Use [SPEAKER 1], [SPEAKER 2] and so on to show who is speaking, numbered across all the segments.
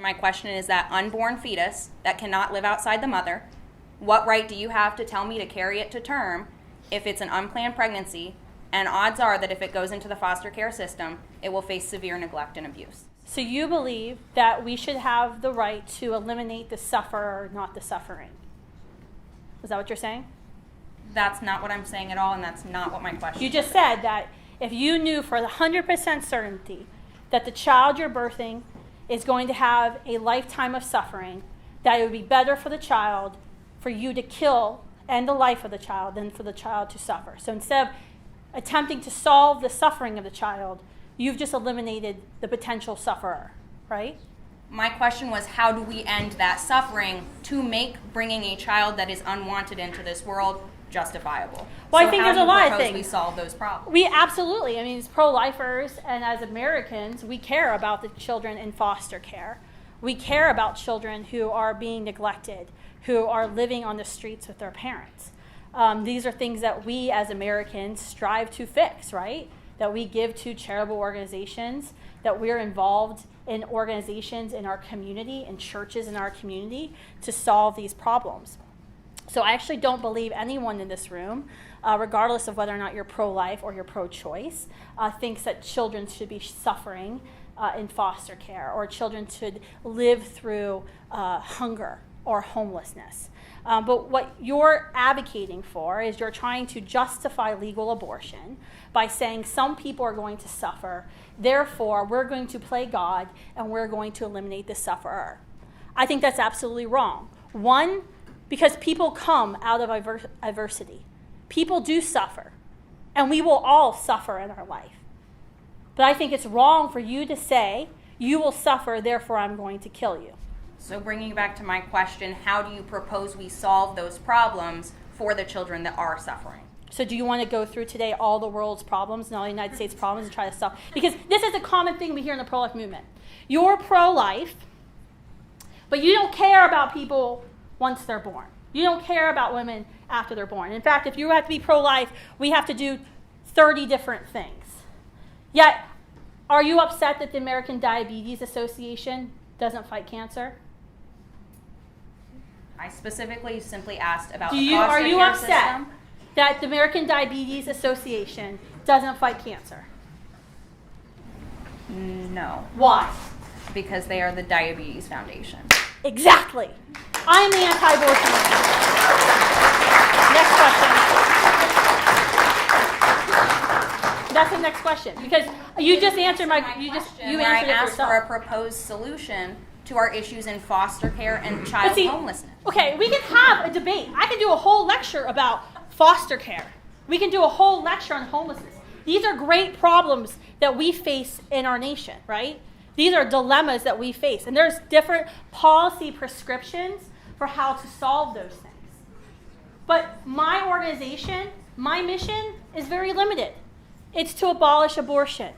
[SPEAKER 1] My question is that unborn fetus that cannot live outside the mother, what right do you have to tell me to carry it to term if it's an unplanned pregnancy, and odds are that if it goes into the foster care system, it will face severe neglect and abuse?
[SPEAKER 2] So you believe that we should have the right to eliminate the sufferer, not the suffering. Is that what you're saying?
[SPEAKER 1] That's not what I'm saying at all, and that's not what my question is.
[SPEAKER 2] You just said that if you knew for 100% certainty that the child you're birthing is going to have a lifetime of suffering, that it would be better for the child for you to kill and the life of the child than for the child to suffer. So instead of attempting to solve the suffering of the child, you've just eliminated the potential sufferer, right?
[SPEAKER 1] My question was, how do we end that suffering to make bringing a child that is unwanted into this world justifiable?
[SPEAKER 2] Well,
[SPEAKER 1] so
[SPEAKER 2] I think
[SPEAKER 1] how
[SPEAKER 2] there's
[SPEAKER 1] do
[SPEAKER 2] a
[SPEAKER 1] you
[SPEAKER 2] lot of
[SPEAKER 1] propose
[SPEAKER 2] things.
[SPEAKER 1] We solve those problems.
[SPEAKER 2] We absolutely, I mean, as pro-lifers and as Americans, we care about the children in foster care. We care about children who are being neglected, who are living on the streets with their parents. These are things that we as Americans strive to fix, right? That we give to charitable organizations, that we're involved in organizations in our community, in churches in our community to solve these problems. So I actually don't believe anyone in this room, regardless of whether or not you're pro-life or you're pro-choice, thinks that children should be suffering in foster care or children should live through hunger or homelessness. But what you're advocating for is you're trying to justify legal abortion by saying some people are going to suffer, therefore we're going to play God and we're going to eliminate the sufferer. I think that's absolutely wrong. One, because people come out of adversity. People do suffer, and we will all suffer in our life. But I think it's wrong for you to say, you will suffer, therefore I'm going to kill you.
[SPEAKER 1] So bringing back to my question, how do you propose we solve those problems for the children that are suffering?
[SPEAKER 2] So do you want to go through today all the world's problems and all the United States problems and try to solve? Because this is a common thing we hear in the pro-life movement. You're pro-life, but you don't care about people once they're born. You don't care about women after they're born. In fact, if you have to be pro-life, we have to do 30 different things. Yet, are you upset that the American Diabetes Association doesn't fight cancer?
[SPEAKER 1] I specifically simply asked about
[SPEAKER 2] Are you upset
[SPEAKER 1] system.
[SPEAKER 2] that the American Diabetes Association doesn't fight cancer?
[SPEAKER 1] No.
[SPEAKER 2] Why?
[SPEAKER 1] Because they are the Diabetes Foundation.
[SPEAKER 2] Exactly. I'm the anti-abortion. Next question. That's the next question, because you just answered my. You answered it
[SPEAKER 1] I asked
[SPEAKER 2] yourself.
[SPEAKER 1] for a proposed solution to our issues in foster care and child homelessness.
[SPEAKER 2] Okay, we can have a debate. I can do a whole lecture about foster care. We can do a whole lecture on homelessness. These are great problems that we face in our nation, right? These are dilemmas that we face. And there's different policy prescriptions for how to solve those things. But my organization, my mission is very limited. It's to abolish abortion,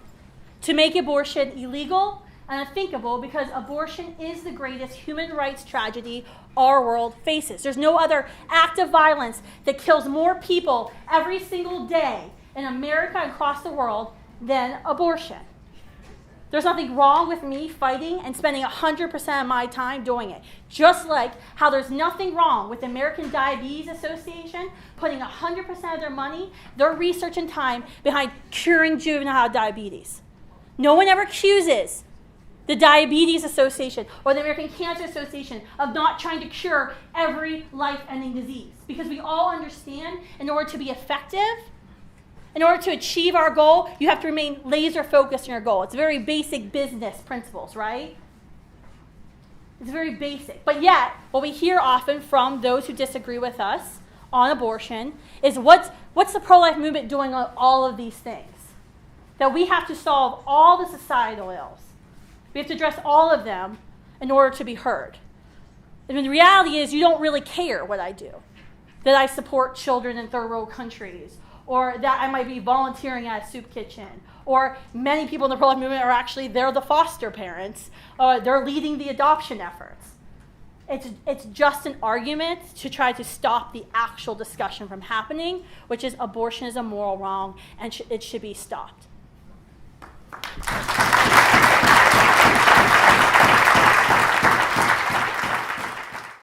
[SPEAKER 2] to make abortion illegal and unthinkable, because abortion is the greatest human rights tragedy our world faces. There's no other act of violence that kills more people every single day in America and across the world than abortion. There's nothing wrong with me fighting and spending 100% of my time doing it. Just like how there's nothing wrong with the American Diabetes Association putting 100% of their money, their research and time behind curing juvenile diabetes. No one ever accuses the Diabetes Association or the American Cancer Association of not trying to cure every life-ending disease. Because we all understand, in order to be effective, in order to achieve our goal, you have to remain laser focused on your goal. It's very basic business principles, right? It's very basic. But yet, what we hear often from those who disagree with us on abortion is what's the pro-life movement doing on all of these things? That we have to solve all the societal ills. We have to address all of them in order to be heard. And the reality is you don't really care what I do. That I support children in third world countries, or that I might be volunteering at a soup kitchen, or many people in the pro-life movement are actually, they're the foster parents, they're leading the adoption efforts. It's just an argument to try to stop the actual discussion from happening, which is abortion is a moral wrong and it should be stopped.